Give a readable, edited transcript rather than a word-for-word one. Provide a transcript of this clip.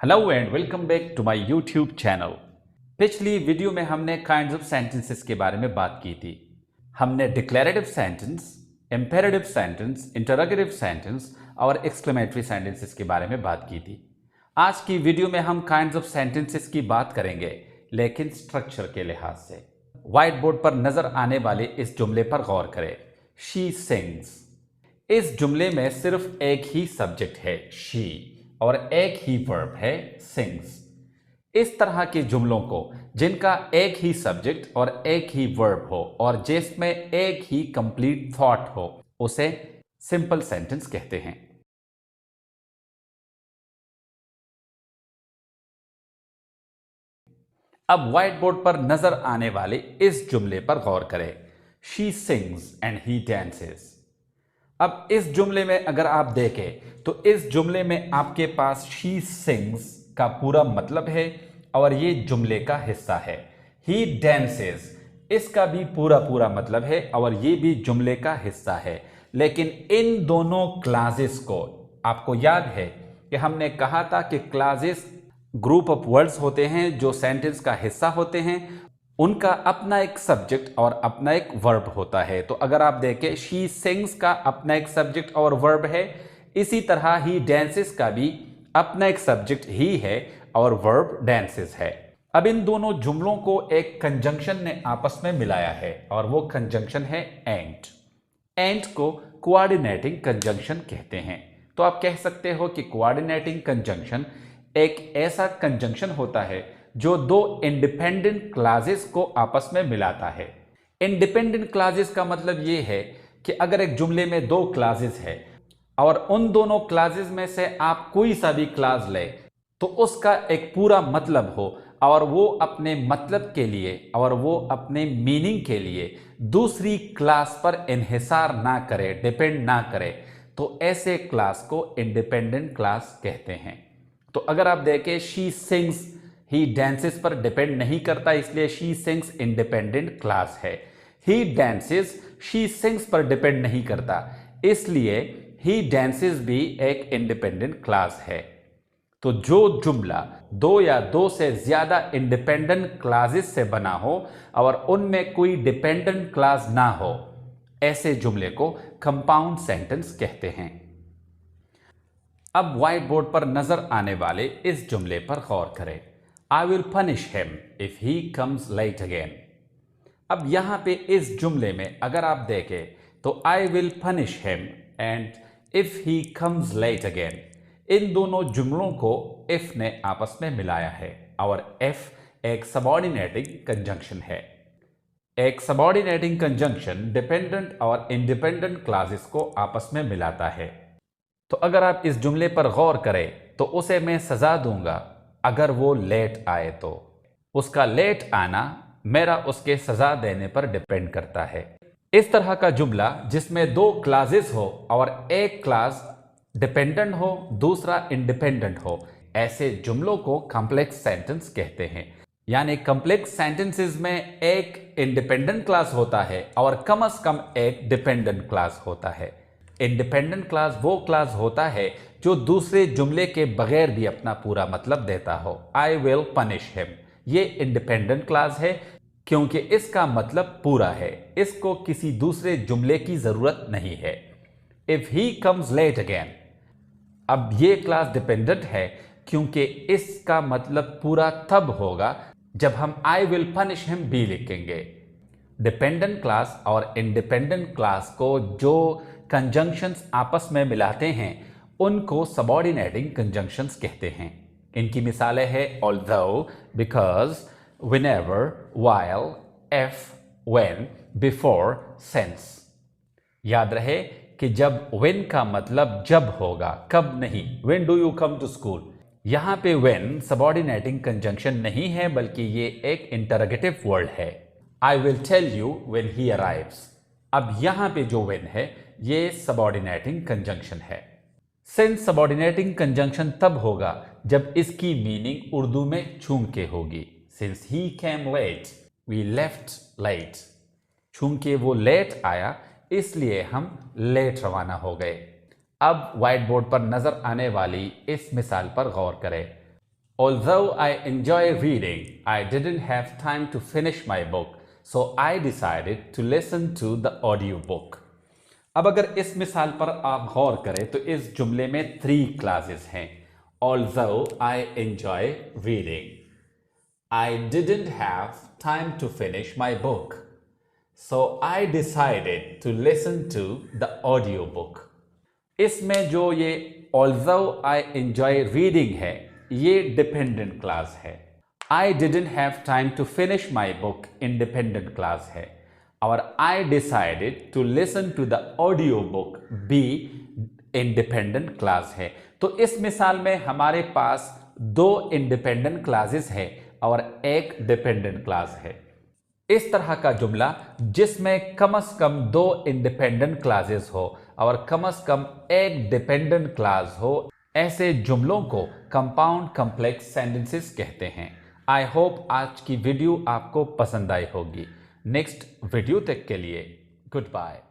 Hello and welcome back to my YouTube channel. पिछली video में हमने काइंड्स ऑफ सेंटेंसेस के बारे में बात की थी। हमने declarative sentence, imperative sentence, interrogative sentence और एक्सक्लेमेटरी सेंटेंसेस के बारे में बात की थी। आज की वीडियो में हम काइंड्स ऑफ सेंटेंसेस की बात करेंगे, लेकिन स्ट्रक्चर के लिहाज से। व्हाइट बोर्ड पर नजर आने वाले इस जुमले पर गौर करें, शी सिंग्स। इस जुमले में सिर्फ एक ही सब्जेक्ट है शी और एक ही वर्ब है सिंग्स। इस तरह के जुमलों को जिनका एक ही सब्जेक्ट और एक ही वर्ब हो और जिसमें एक ही कंप्लीट थॉट हो उसे सिंपल सेंटेंस कहते हैं। अब व्हाइट बोर्ड पर नजर आने वाले इस जुमले पर गौर करें, she sings and he dances. अब इस जुमले में अगर आप देखें तो इस जुमले में आपके पास शी सिंग्स का पूरा मतलब है और ये जुमले का हिस्सा है। ही डांसेस इसका भी पूरा मतलब है और ये भी जुमले का हिस्सा है। लेकिन इन दोनों क्लासेस को आपको याद है कि हमने कहा था कि क्लासेस ग्रुप ऑफ वर्ड्स होते हैं जो सेंटेंस का हिस्सा होते हैं, उनका अपना एक सब्जेक्ट और अपना एक वर्ब होता है। तो अगर आप देखें शी सिंग्स का अपना एक सब्जेक्ट और वर्ब है, इसी तरह ही डांसेस का भी अपना एक सब्जेक्ट ही है और वर्ब डांसेस है। अब इन दोनों जुमलों को एक कंजंक्शन ने आपस में मिलाया है और वो कंजंक्शन है एंड। एंड को कोऑर्डिनेटिंग कंजंक्शन कहते हैं। तो आप कह सकते हो कि कोऑर्डिनेटिंग कंजंक्शन एक ऐसा कंजंक्शन होता है जो दो इंडिपेंडेंट क्लासेस को आपस में मिलाता है। इंडिपेंडेंट क्लासेस का मतलब यह है कि अगर एक जुमले में दो क्लासेस है और उन दोनों क्लासेस में से आप कोई सा भी क्लास ले तो उसका एक पूरा मतलब हो और वो अपने मतलब के लिए और वो अपने मीनिंग के लिए दूसरी क्लास पर इन्हिसार ना करे, डिपेंड ना करे, तो ऐसे क्लास को इंडिपेंडेंट क्लास कहते हैं। तो अगर आप देखें शी सिंग्स ही डांसेस पर डिपेंड नहीं करता, इसलिए शी सिंग्स इंडिपेंडेंट क्लास है। ही डांसेस शी सिंग्स पर डिपेंड नहीं करता, इसलिए ही डांसेस भी एक इंडिपेंडेंट क्लास है। तो जो जुमला दो या दो से ज्यादा इंडिपेंडेंट क्लासेस से बना हो और उनमें कोई डिपेंडेंट क्लास ना हो, ऐसे जुमले को कंपाउंड सेंटेंस कहते हैं। अब व्हाइट बोर्ड पर नजर आने वाले इस जुमले पर गौर करें, I will punish him if he comes late again। अब यहां पे इस जुमले में अगर आप देखें तो I will punish him and if he comes late again, इन दोनों जुमलों को if ने आपस में मिलाया है और if एक सबऑर्डिनेटिंग कंजंक्शन है। एक सबऑर्डिनेटिंग कंजंक्शन डिपेंडेंट और इंडिपेंडेंट क्लासेस को आपस में मिलाता है। तो अगर आप इस जुमले पर गौर करें तो उसे मैं सजा दूंगा अगर वो लेट आए, तो उसका लेट आना मेरा उसके सजा देने पर डिपेंड करता है। इस तरह का जुमला जिसमें दो क्लासेस हो और एक क्लास डिपेंडेंट हो, दूसरा इंडिपेंडेंट हो, ऐसे जुमलों को कॉम्प्लेक्स सेंटेंस कहते हैं। यानी कॉम्प्लेक्स सेंटेंसेस में एक इंडिपेंडेंट क्लास होता है और कम से कम एक डिपेंडेंट क्लास होता है। इंडिपेंडेंट क्लास वो क्लास होता है जो दूसरे जुमले के बगैर भी अपना पूरा मतलब देता हो। आई विल पनिश हिम, ये इंडिपेंडेंट क्लास है क्योंकि इसका मतलब पूरा है, इसको किसी दूसरे जुमले की जरूरत नहीं है। If he comes late again, अब ये क्लास डिपेंडेंट है क्योंकि इसका मतलब पूरा तब होगा जब हम आई विल पनिश हिम भी लिखेंगे। डिपेंडेंट क्लास और इंडिपेंडेंट क्लास को जो कंजंक्शंस आपस में मिलाते हैं उनको सबऑर्डिनेटिंग कंजंक्शंस कहते हैं। इनकी मिसालें हैं although, because, whenever, while, if, when, before, since. याद रहे कि जब व्हेन का मतलब जब होगा, कब नहीं। When do you come to school, यहां पे व्हेन सबऑर्डिनेटिंग कंजंक्शन नहीं है बल्कि ये एक इंटरोगेटिव वर्ड है। I will tell you when he arrives, अब यहां पे जो व्हेन है ये सबऑर्डिनेटिंग कंजंक्शन है। सिंस सबऑर्डिनेटिंग कंजंक्शन तब होगा जब इसकी मीनिंग उर्दू में चूंकि होगी। Since he came late, we left late, चूंकि वो लेट आया इसलिए हम लेट रवाना हो गए। अब व्हाइट बोर्ड पर नजर आने वाली इस मिसाल पर गौर करें, Although I enjoy reading, I didn't have time to finish my book, so I decided to listen to the audiobook. अब अगर इस मिसाल पर आप गौर करें तो इस जुमले में 3 क्लासेस हैं. Although I enjoy reading, I didn't have time to finish my book, so I decided to listen to the audiobook. इसमें जो ये although I enjoy reading है, ये डिपेंडेंट क्लास है. I didn't have time to finish my book independent class है. और I decided to listen to the audiobook भी independent class है. तो इस मिसाल में हमारे पास 2 इंडिपेंडेंट क्लासेस है और एक डिपेंडेंट क्लास है. इस तरह का जुमला जिसमें कम से कम 2 इंडिपेंडेंट क्लासेस हो और कम से कम एक डिपेंडेंट क्लास हो, ऐसे जुमलों को कंपाउंड कॉम्प्लेक्स सेंटेंसेस कहते हैं. आई होप आज की वीडियो आपको पसंद आई होगी. नेक्स्ट वीडियो तक के लिए गुड बाय.